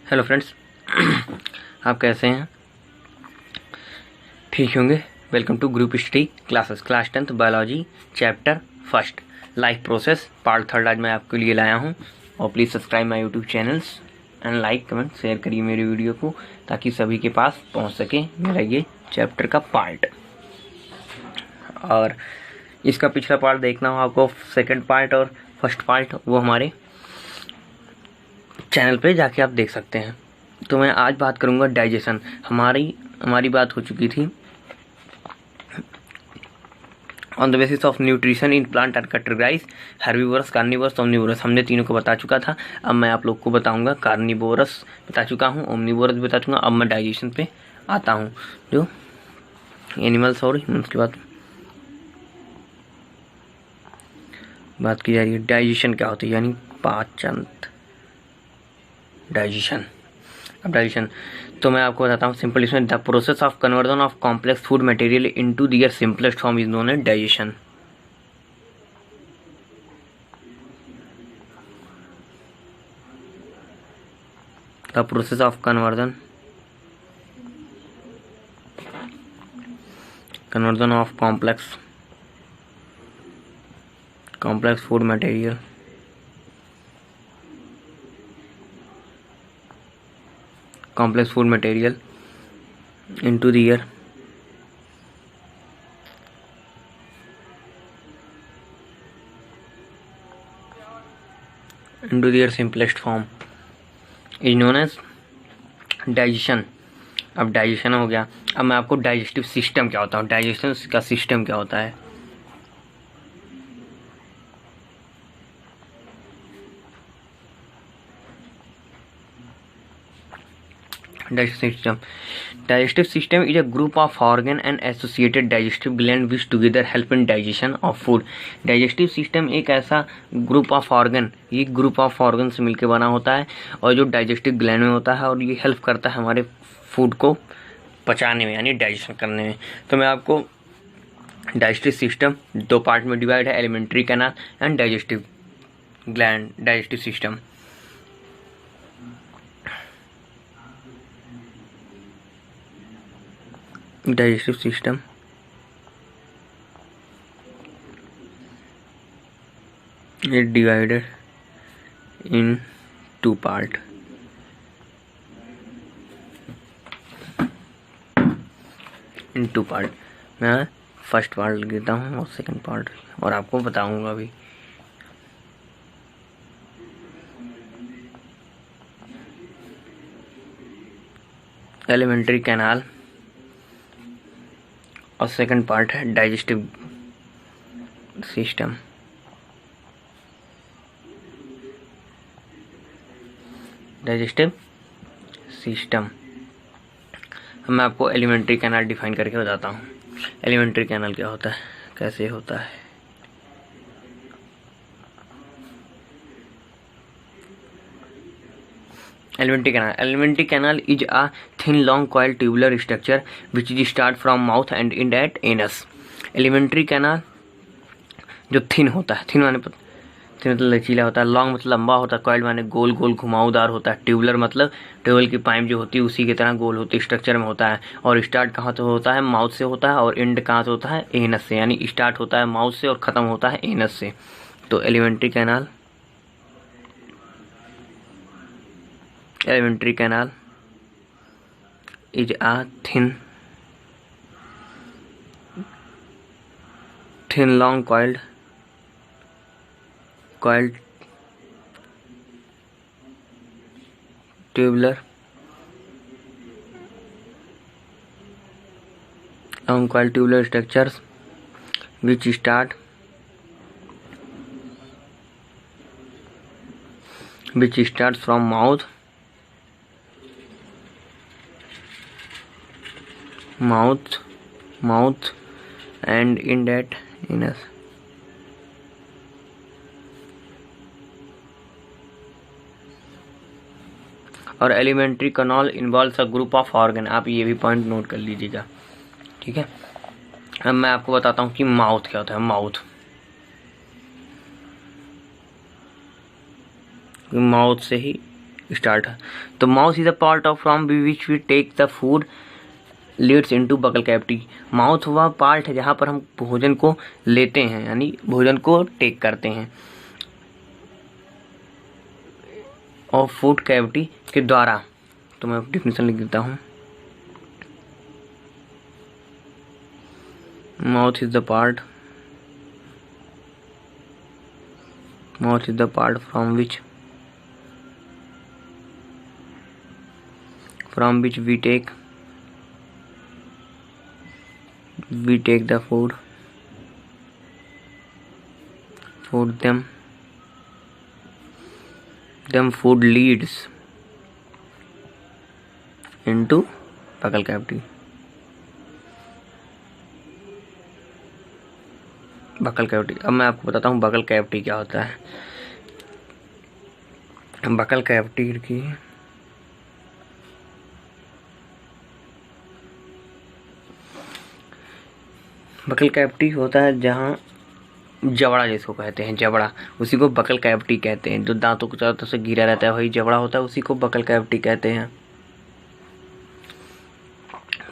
Hello friends, आप कैसे हैं? ठीक होंगे। Welcome to group study classes, class 10th biology chapter first life process part 3 आज मैं आपके लिए लाया हूं। और please subscribe my YouTube channels and like comment share करिए मेरे वीडियो को, ताकि सभी के पास पहुंच सके मेरा ये चैप्टर का पार्ट। और इसका पिछला पार्ट देखना हो आपको, सेकेंड पार्ट और फर्स्ट पार्ट, वो हमारे चैनल पे जाके आप देख सकते हैं। तो मैं आज बात करूंगा डाइजेशन। हमारी बात हो चुकी थी on the basis of nutrition in plant are categorise herbivorous, carnivorous, omnivorous. हमने तीनों को बता चुका था। अब मैं आप लोग को बताऊंगा, कार्निवोरस बता चुका हूँ, ओमनिवोरस बता चुका। अब मैं डाइजेशन पे आता हूँ, जो एनिमल्स और ह्यूमन्स की बात की जा रही है। डाइजेशन क्या होती है, यानी पाचन। डाइजेशन, अब डाइजेशन तो मैं आपको बताता हूँ सिंपल। इसमें the process of conversion of complex food material into their simplest form is known as digestion. द process of conversion of complex food मटेरियल into their simplest form is known as digestion। अब digestion हो गया। अब मैं आपको digestive system क्या होता है, डाइजेशन का सिस्टम क्या होता है। Digestive system is a group of organ and associated digestive gland which together help in digestion of food। Digestive system एक ऐसा ग्रुप ऑफ ऑर्गन, ये ग्रुप ऑफ ऑर्गन से मिलकर बना होता है और जो डाइजेस्टिव ग्लैंड में होता है, और ये हेल्प करता है हमारे फूड को पचाने में, यानी डाइजेशन करने में। तो मैं आपको डाइजेस्टिव सिस्टम दो पार्ट में डिवाइड है, alimentary canal and digestive gland. Digestive system is divided in two part। मैं फर्स्ट पार्ट लेता हूँ और सेकंड पार्ट और आपको बताऊंगा अभी। एलिमेंट्री कैनाल और सेकंड पार्ट है डाइजेस्टिव सिस्टम। मैं आपको एलिमेंट्री कैनाल डिफाइन करके बताता हूँ। एलिमेंट्री कैनाल क्या होता है, कैसे होता है। Elementary canal is a thin long coil tubular structure which is start from mouth and end at anus। Elementary canal जो थिन होता है, थिन मतलब लचीला होता है, लॉन्ग मतलब लंबा होता है, कॉइल माने गोल गोल घुमावदार होता है, ट्यूबुलर मतलब ट्यूबल की पाइप जो होती है उसी की तरह गोल होती है, स्ट्रक्चर में होता है। और स्टार्ट कहाँ से होता है, माउथ से होता है, और एंड कहाँ से होता है, एनस से। यानी स्टार्ट होता है माउथ से और ख़त्म होता है एनस से। तो alimentary canal is a thin long coiled tubular structures which starts from mouth and end at anus। और alimentary canal involves a group of organ. आप ये भी पॉइंट नोट कर लीजिएगा, ठीक है। अब मैं आपको बताता हूँ कि माउथ क्या होता है। माउथ से ही स्टार्ट। तो mouth is the part of from which we take the food leads into buccal cavity. Mouth वह पार्ट है जहाँ पर हम भोजन को लेते हैं, यानी भोजन को टेक करते हैं, और फूड कैविटी के द्वारा। तो मैं डिफिनेशन लिख देता हूँ। Mouth is the part from which we take the food them food leads into buccal cavity। Buccal cavity. अब मैं आपको बताता हूँ बकल कैविटी क्या होता है। बकल कैविटी की बकल कैविटी होता है जहाँ जबड़ा जिसको कहते हैं, जबड़ा, उसी को बकल कैविटी कहते हैं। जो दांतों को चारों तरफ से घिरा रहता है वही जबड़ा होता है, उसी को बकल कैविटी कहते हैं।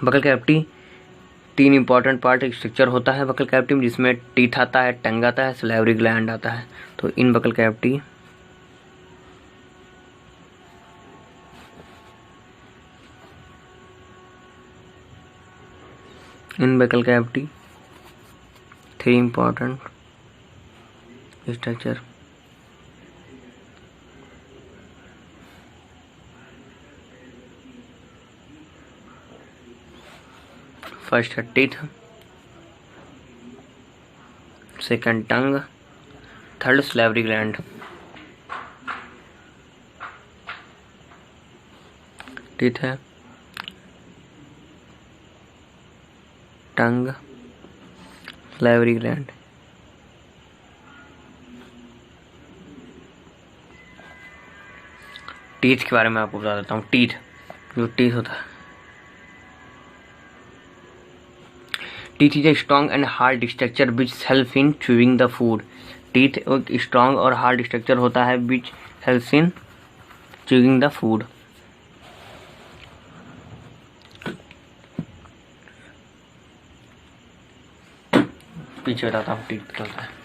Buckle cavity 3 important part structure होता है बकल कैविटी में, जिसमें टीथ आता है, टंग आता है, सलाइवरी ग्लैंड आता है। तो in buccal cavity 3 important structure। First है teeth, second tongue, third salivary gland. Teeth है, टंग, सलाइवरी ग्लैंड। टीथ के बारे में आपको बता देता हूँ। टीथ होता है, teeth is a strong and hard structure which help in chewing the food. Teeth एक स्ट्रॉन्ग और हार्ड स्ट्रक्चर होता है विच helps in chewing the food. पीछे बताता हूँ टीथ क्या होता है।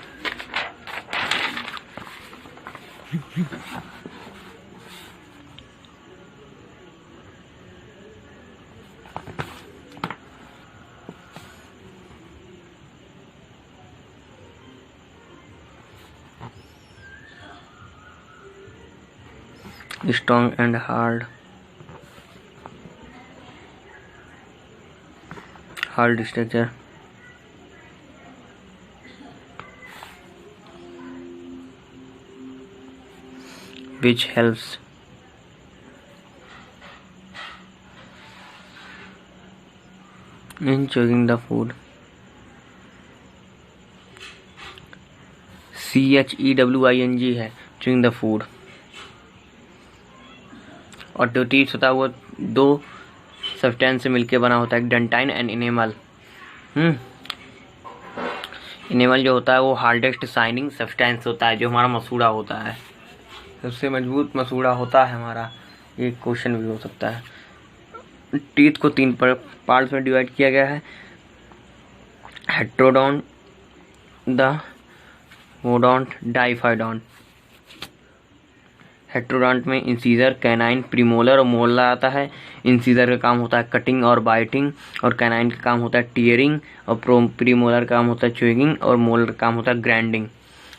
Strong and hard structure which helps in chewing the food। CHEWING है chewing the food। और जो टीथ होता है वो 2 सब्सटेंस से मिलके बना होता है, एक डेंटाइन एंड इनेमल। इनेमल जो होता है वो हार्डेस्ट शाइनिंग सब्सटेंस होता है, जो हमारा मसूड़ा होता है, सबसे मजबूत मसूड़ा होता है हमारा। ये क्वेश्चन भी हो सकता है। टीथ को 3 पार्ट्स में डिवाइड किया गया है, हेट्रोडोंट, द मोडोंट, डाइफाइडोंट। हेट्रोडोंट में इंसीजर, कैनाइन, प्रीमोलर और मोलर आता है। इंसीजर का काम होता है कटिंग और बाइटिंग, और कैनाइन का काम होता है टीयरिंग, और प्रीमोलर का काम होता है च्यूइंग, और मोलर का काम होता है ग्राइंडिंग।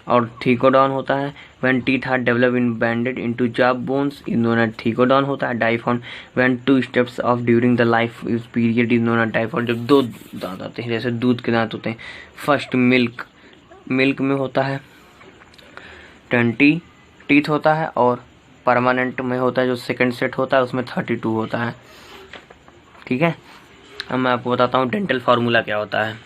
और थीकोडॉन होता है when teeth are develop embedded into jaw bones is known as thecodont होता है। Diphyodont when 2 steps of during the life is period is known as diphyodont. जब 2 दांत आते हैं, जैसे दूध के दांत होते हैं। फर्स्ट मिल्क में होता है 20 टीथ होता है, और परमानेंट में होता है जो सेकंड सेट होता है उसमें 32 होता है। ठीक है, अब मैं आपको बताता हूँ डेंटल फार्मूला क्या होता है।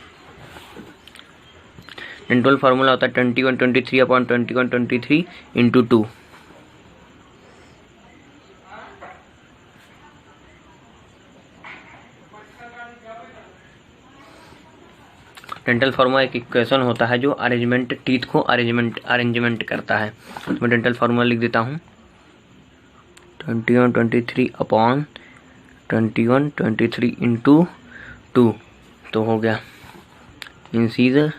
डेंटल फार्मूला होता है 2123/2123 इंटू 2। डेंटल फार्मूला एक इक्वेशन होता है जो अरेंजमेंट टीथ को अरेंजमेंट करता है। मैं डेंटल फार्मूला लिख देता हूँ 21/23 अपॉन 21/23 इंटू 2 तो हो गया इंसीजर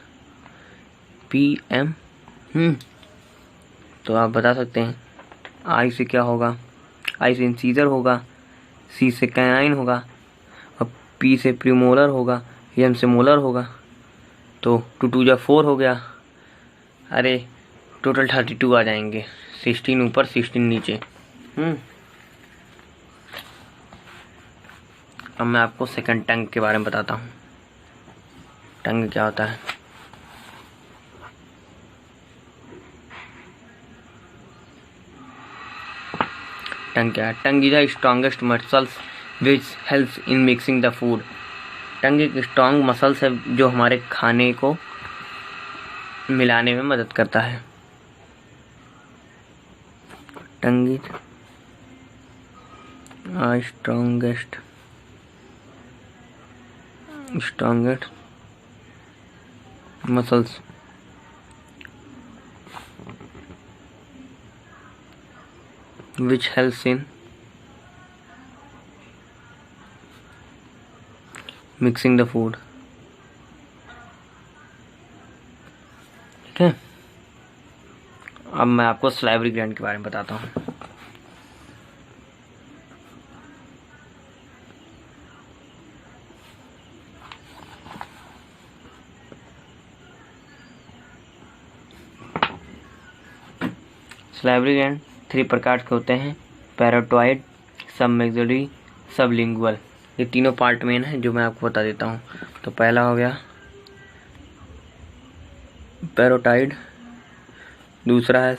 PM। तो आप बता सकते हैं I से क्या होगा, I से इंसीजर होगा, C से कैनाइन होगा और P से प्रीमोलर होगा, M से मोलर होगा। तो 2 2 जा 4 हो गया। अरे टोटल 32 आ जाएंगे, 16 ऊपर 16 नीचे। अब मैं आपको सेकंड टंग के बारे में बताता हूँ। टंग क्या होता है? टंग क्या है? Tongue is the strongest muscles which helps in mixing the food. Tongue एक स्ट्रॉन्ग मसल्स है जो हमारे खाने को मिलाने में मदद करता है। Tongue is strongest muscles which helps in mixing the food। ठीक है, अब मैं आपको सलाइवरी ग्लैंड के बारे में बताता हूँ। सलाइवरी ग्लैंड 3 प्रकार के होते हैं, पैराटॉइड, सबमैक्सिलरी, सबलिंगुअल। ये तीनों पार्ट मेन है जो मैं आपको बता देता हूँ। तो पहला हो गया पैराटॉइड, दूसरा है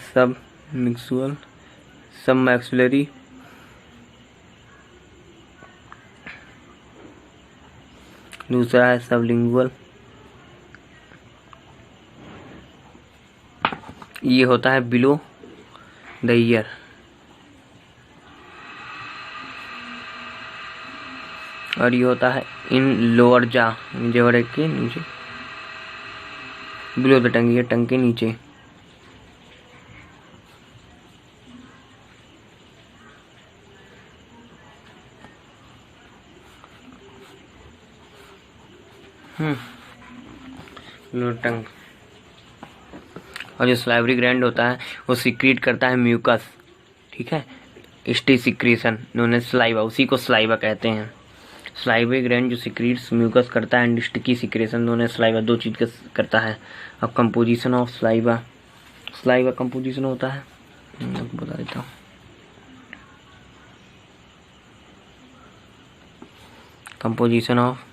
सबमैक्सिलरी, दूसरा है सबलिंगुअल। ये होता है बिलो द ईयर। और ये होता है इन लोअर जा, जेवर के नीचे, बिलो द टंग, ये टंग के नीचे। लोअर टंग। और जो सलाइवरी ग्लैंड होता है वो सिक्रीट करता है म्यूकस। ठीक है, stay secretion known as saliva, उसी को सलाइवा कहते हैं। सलाइवरी ग्लैंड जो सिक्रीट्स म्यूकस करता है and sticky secretion known as saliva, दो चीज का करता है। अब composition of saliva, saliva composition होता है, आपको बता देता हूँ। कंपोजिशन ऑफ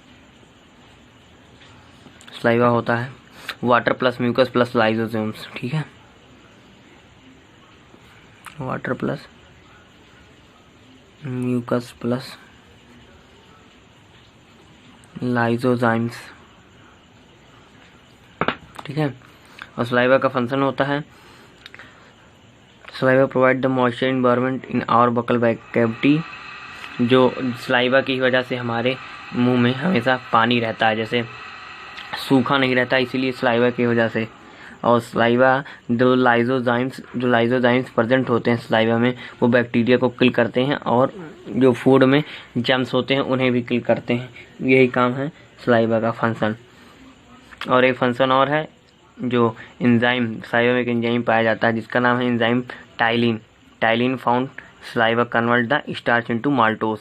सलाइवा होता है water plus mucus plus lysosomes. ठीक है, water plus mucus plus lysozymes. ठीक है, और सलाइवा का फंक्शन होता है, saliva provide the moisture environment in our buccal cavity. जो सलाइवा की वजह से हमारे मुंह में हमेशा पानी रहता है, जैसे सूखा नहीं रहता, इसीलिए सलाइवा की वजह से। और सलाइवा जो लाइसोजाइम्स प्रेजेंट होते हैं सलाइवा में, वो बैक्टीरिया को किल करते हैं और जो फूड में जर्म्स होते हैं उन्हें भी किल करते हैं। यही काम है सलाइवा का फंक्शन। और एक फंक्शन और है जो एंजाइम, सलाइवा में एक एंजाइम पाया जाता है जिसका नाम है enzyme ptyalin. Ptyalin found saliva convert the starch into maltose.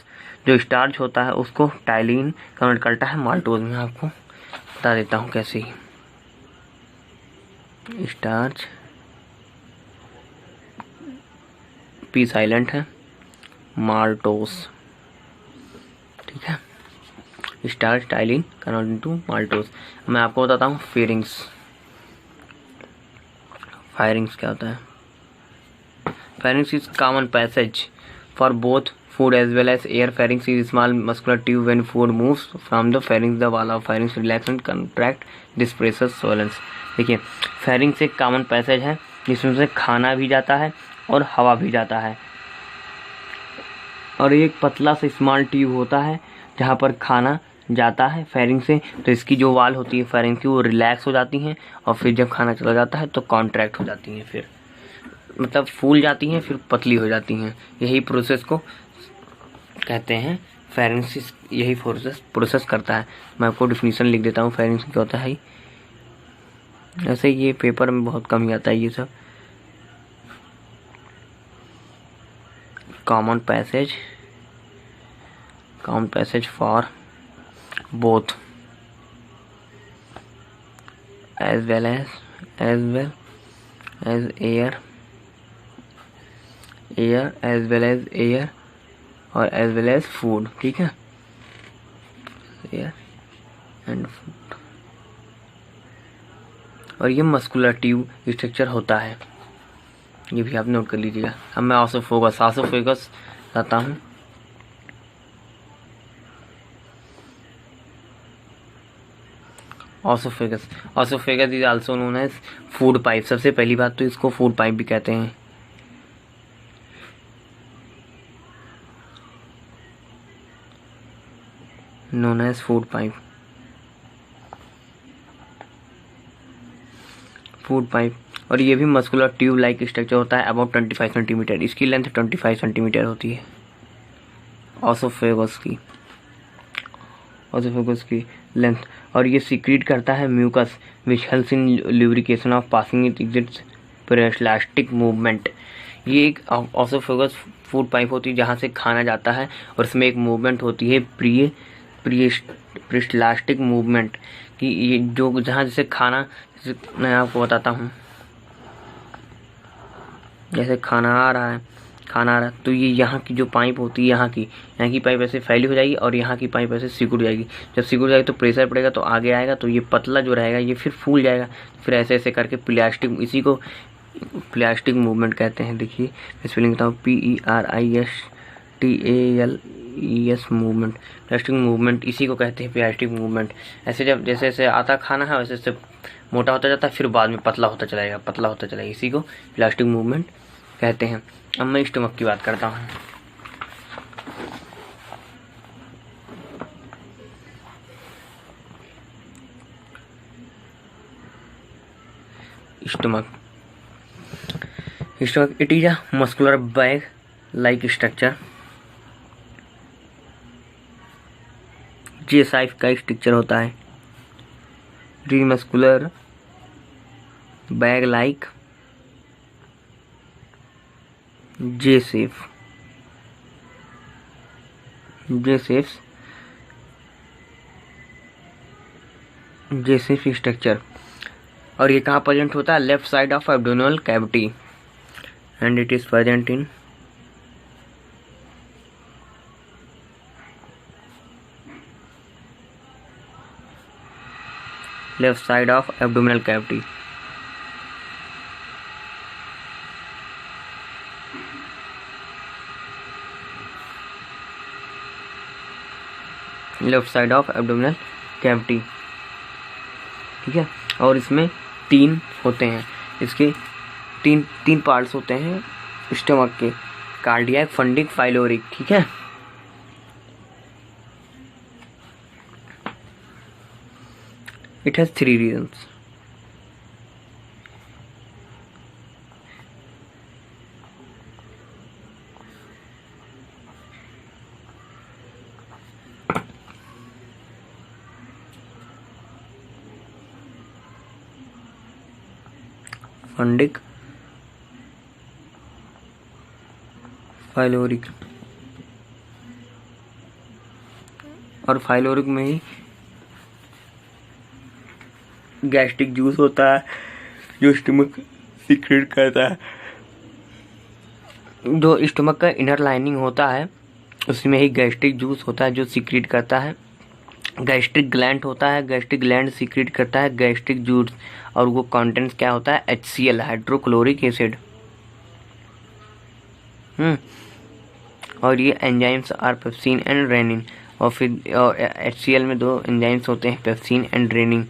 जो स्टार्च होता है उसको टाइलिन कन्वर्ट करता है माल्टोज में। आपको बता देता हूँ कैसे। स्टार्च पी साइलेंट है, माल्टोस। ठीक है, starch ptyalin convert into maltose. मैं आपको बताता हूँ फेरिंग्स। फायरिंग्स क्या होता है? Pharynx is common passage for both food as well as air. Pharynx is a small muscular tube. When food moves from the pharynx, the wall of pharynx relax and contract. This presses swellens. देखिए, pharynx एक common passage है जिसमें से खाना भी जाता है और हवा भी जाता है। और एक पतला सा स्मॉल ट्यूब होता है जहाँ पर खाना जाता है फेरिंग से, तो इसकी जो वाल होती है फेरिंग की वो रिलैक्स हो जाती हैं और फिर जब खाना चला जाता है तो कॉन्ट्रैक्ट हो जाती हैं। फिर मतलब फूल जाती हैं फिर पतली हो जाती हैं। यही प्रोसेस को कहते हैं फेरेंसिस, यही प्रोसेस करता है। मैं आपको डिफिनीशन लिख देता हूँ फेरेंसिस क्या होता है। ऐसे ये पेपर में बहुत कम ही आता है ये सब। Common passage for both as well as air as well as air और as well as food, ठीक है, एयर एंड फूड। और ये मस्कुलर ट्यूब स्ट्रक्चर होता है, ये भी आप नोट कर लीजिएगा। अब मैं ऑसोफेगस लाता हूँ। Oesophagus is also known as food pipe. सबसे पहली बात तो इसको फूड पाइप भी कहते हैं। Known as food pipe. और ये भी मस्कुलर ट्यूब लाइक स्ट्रक्चर होता है, अबाउट 25 सेंटीमीटर। इसकी लेंथ 25 सेंटीमीटर होती है ऑसोफेगस की लेंथ। और ये सीक्रेट करता है mucus which helps in lubrication of passing it exits peristaltic movement. ये एक ऑसोफेगस फूड पाइप होती है जहाँ से खाना जाता है और इसमें एक मूवमेंट होती है पेरिस्टाल्टिक मूवमेंट कि ये जो जहाँ जैसे खाना, जैसे मैं आपको बताता हूँ, जैसे खाना आ रहा है तो ये यहाँ की जो पाइप होती है, यहाँ की पाइप ऐसे फैली हो जाएगी और यहाँ की पाइप ऐसे सिकुड़ जाएगी। जब सिकुड़ जाएगी तो प्रेशर पड़ेगा तो आगे आएगा, तो ये पतला जो रहेगा ये फिर फूल जाएगा। फिर ऐसे ऐसे करके प्लास्टिक, इसी को प्लास्टिक मूवमेंट कहते हैं। देखिए स्पेलिंग बताऊँ, PERISTALES मूवमेंट। प्लास्टिक मूवमेंट इसी को कहते हैं प्लास्टिक मूवमेंट। ऐसे जब जैसे जैसे आता खाना है वैसे वैसे मोटा होता जाता है, फिर बाद में पतला होता चलाएगा, इसी को प्लास्टिक मूवमेंट कहते हैं। अब मैं स्टमक की बात करता हूँ। Stomach it is a muscular bag like structure. J shape का स्ट्रक्चर होता है। It is muscular bag like J shape structure. और ये कहाँ प्रेजेंट होता है? Left side of abdominal cavity and it is present in left side of abdominal cavity. Left side of abdominal cavity, ठीक है। और इसमें 3 होते हैं, इसके तीन पार्ट्स होते हैं स्टमक के, कार्डियक, फंडिक, फाइलोरिक, ठीक है। It has 3 regions. Fundic, pyloric. और फाइलोरिक में ही गैस्ट्रिक जूस होता है जो स्टमक सीक्रेट करता है। जो स्टमक का इनर लाइनिंग होता है उसमें ही गैस्ट्रिक जूस होता है जो सीक्रेट करता है। गैस्ट्रिक ग्लैंड होता है, गैस्ट्रिक ग्लैंड सीक्रेट करता है गैस्ट्रिक जूस, और वो कंटेंट्स क्या होता है? HCl, hydrochloric acid. और ये enzymes are pepsin and rennin. और फिर HCl में 2 एंजाइम्स होते हैं, पेप्सिन एंड रेनिन।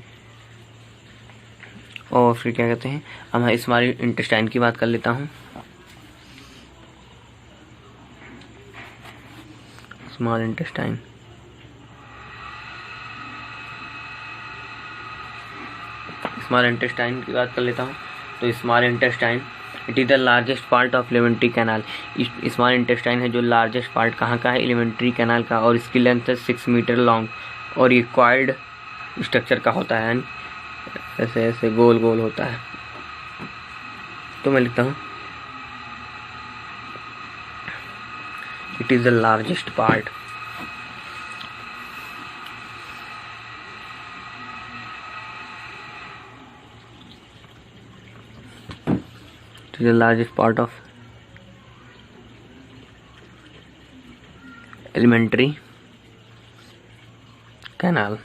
और फिर क्या कहते हैं, अब मैं स्मॉल इंटेस्टाइन की बात कर लेता हूँ। स्मॉल इंटेस्टाइन, स्मॉल इंटेस्टाइन की बात कर लेता हूँ। तो small intestine it is the largest part of alimentary canal. Small intestine है जो लार्जेस्ट पार्ट कहाँ का है, एलिमेंट्री कैनाल का, और इसकी लेंथ है 6 मीटर लॉन्ग, और ये कॉइल्ड स्ट्रक्चर का होता है, यानी ऐसे ऐसे गोल गोल होता है। तो मैं लिखता हूँ it is the largest part the largest part of elementary canal,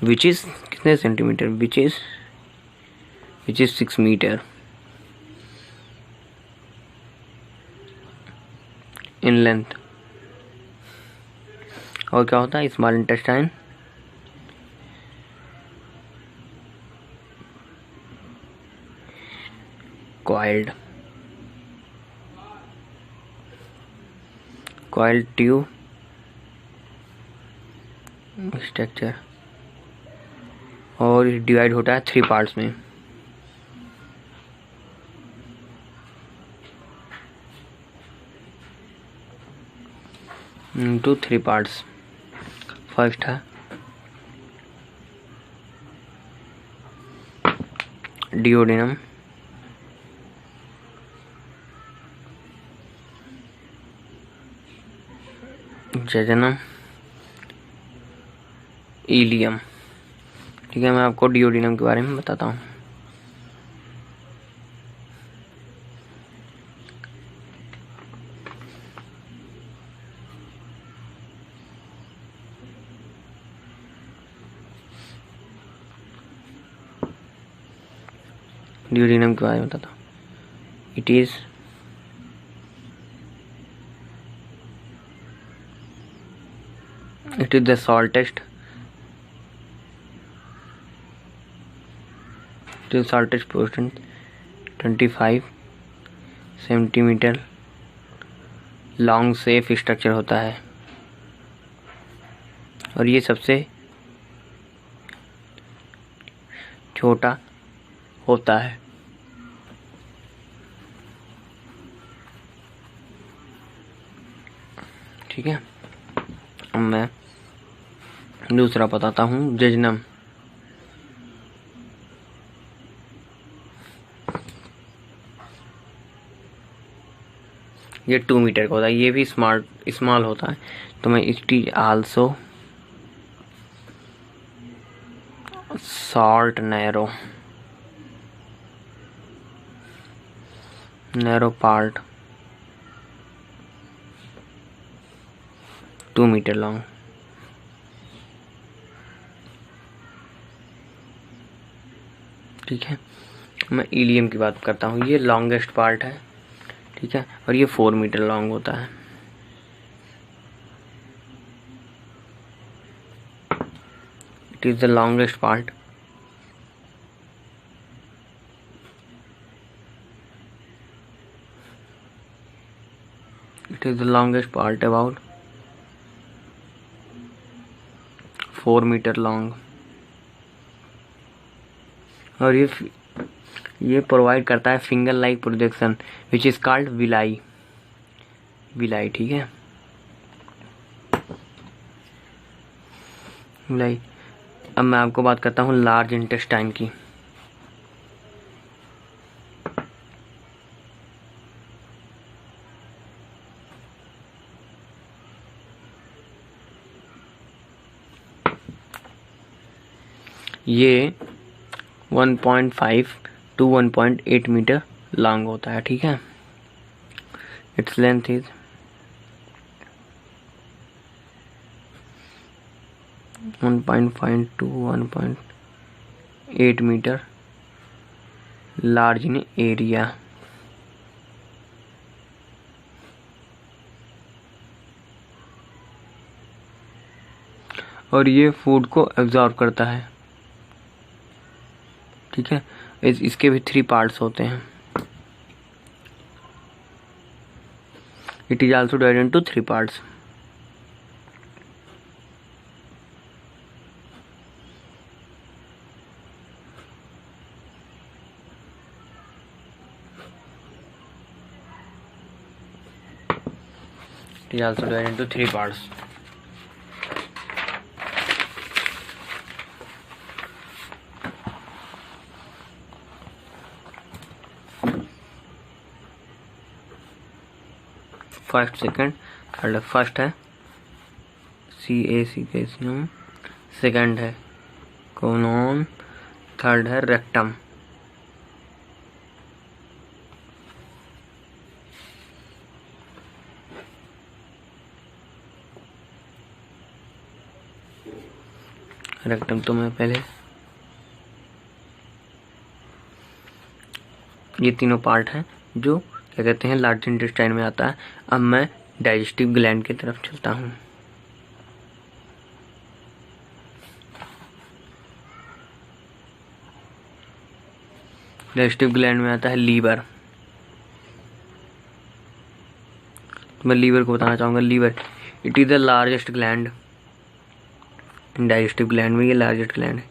which is कितने centimetre, which is 6 metre in length। और क्या होता है, small intestine coiled tube structure, और डिवाइड होता है 3 पार्ट्स में। into 3 parts. फर्स्ट है डिओडिनम, जजनम, इलियम। ठीक है, मैं आपको डिओडिनम के बारे में बताता हूँ। डिओडिनम के बारे में बताता हूँ। It is the saltest portion, 25 centimetre long safe structure होता है, और ये सबसे छोटा होता है। ठीक है, अब मैं दूसरा बताता हूँ, जजनम। ये 2 मीटर का होता है, ये भी स्मॉल होता है। तो मैं it is also short narrow part, 2 metre long. ठीक है, मैं इलियम की बात करता हूँ। ये लॉन्गेस्ट पार्ट है, ठीक है, और ये 4 मीटर लॉन्ग होता है। It is the longest part. It is the longest part, about 4 metre long, और ये प्रोवाइड करता है finger like projection which is called villi. ठीक है, विलाई। अब मैं आपको बात करता हूँ लार्ज इंटेस्टाइन की। ये 1.5 to 1.8 मीटर लॉन्ग होता है। ठीक है, its length is 1.5 to 1.8 metre, large in area. और ये फूड को एब्जॉर्ब करता है। ठीक है, इसके भी 3 पार्ट्स होते हैं। It is also divided into 3 parts. It is also divided into 3 parts. First second third. First है CACM, सेकंड है कोलोन, थर्ड है रेक्टम। रेक्टम तो मैं पहले ये तीनों पार्ट हैं जो क्या कहते हैं लार्ज इंटेस्टाइन में आता है। अब मैं डाइजेस्टिव ग्लैंड की तरफ चलता हूँ। डाइजेस्टिव ग्लैंड में आता है लीवर। तो मैं लीवर को बताना चाहूँगा। Liver it is the largest gland. Digestive gland में ये लार्जेस्ट ग्लैंड है,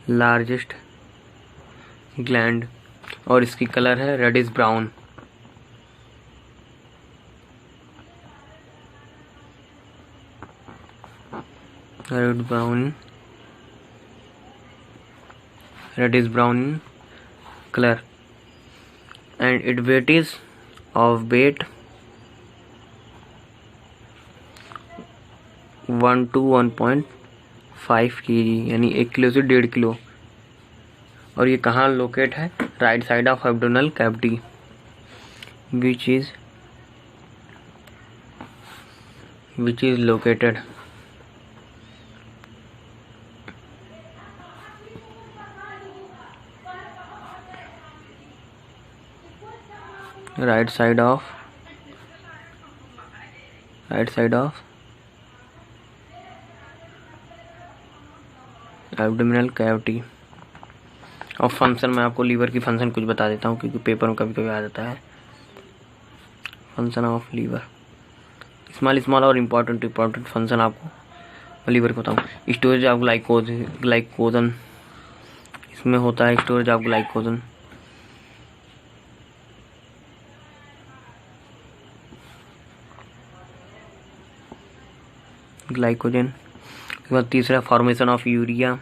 लार्जेस्ट ग्लैंड, और इसकी कलर है reddish brown. Reddish brown colour, and it weight is of weight 1 to 1.5 kg, यानी 1 किलो से 1.5 किलो। और ये कहाँ लोकेट है? Right side of abdominal cavity, which is located right side of abdominal cavity. और फंक्शन मैं आपको लीवर की फंक्शन कुछ बता देता हूँ, क्योंकि पेपर में कभी कभी आ जाता है। फंक्शन ऑफ लीवर, स्मॉल और इम्पोर्टेंट फंक्शन आपको लीवर को बताऊँ। स्टोरेज ऑफ ग्लाइकोजन, इसमें होता है स्टोरेज ऑफ ग्लाइकोजन। उसके बाद तीसरा फॉर्मेशन ऑफ यूरिया।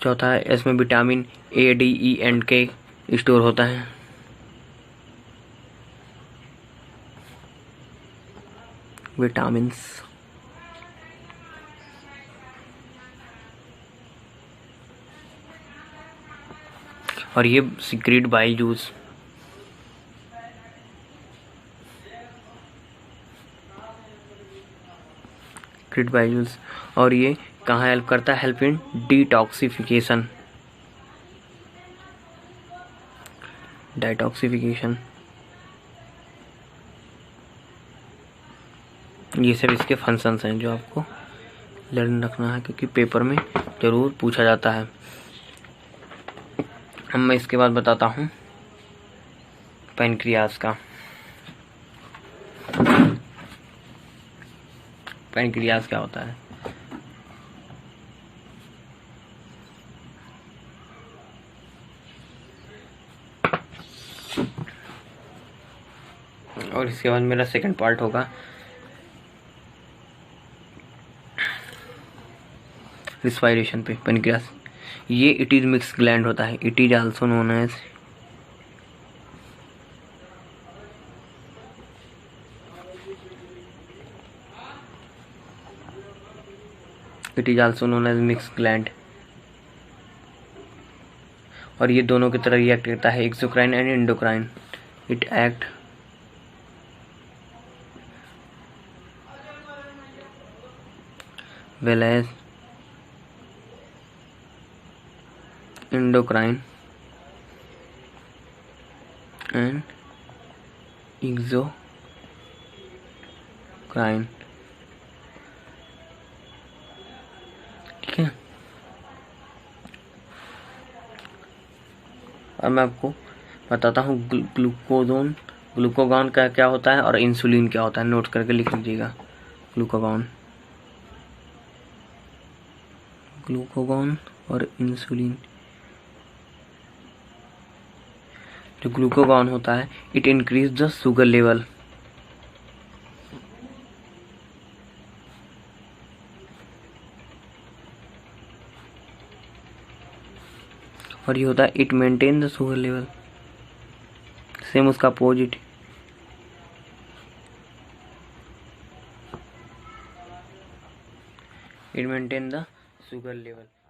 चौथा है इसमें vitamin A, D, E and K store होता है। विटामिन्स। और ये सीक्रेट बाइल जूस। और ये कहाँ हेल्प करता है? Help in detoxification. ये सब इसके फंक्शंस हैं जो आपको लर्न रखना है, क्योंकि पेपर में जरूर पूछा जाता है। अब मैं इसके बाद बताता हूँ पैनक्रियास का। पैनक्रियास क्या होता है? और इसके बाद मेरा सेकंड पार्ट होगा रिस्पायरेशन पे। पैनक्रियास ये इट इज मिक्स ग्लैंड होता है। It is also known as mix gland. और ये दोनों की तरह रिएक्ट करता है, exocrine and endocrine. It act well as endocrine and exocrine। ठीक है। अब मैं आपको बताता हूँ ग्लूकागॉन का क्या होता है और इंसुलिन क्या होता है। नोट करके लिख लीजिएगा। ग्लूकागॉन ग्लूकागॉन और इंसुलिन। जो ग्लूकागॉन होता है it increase the sugar level. और ये होता है it maintain the sugar level, same उसका अपोजिट। It maintain the sugar level.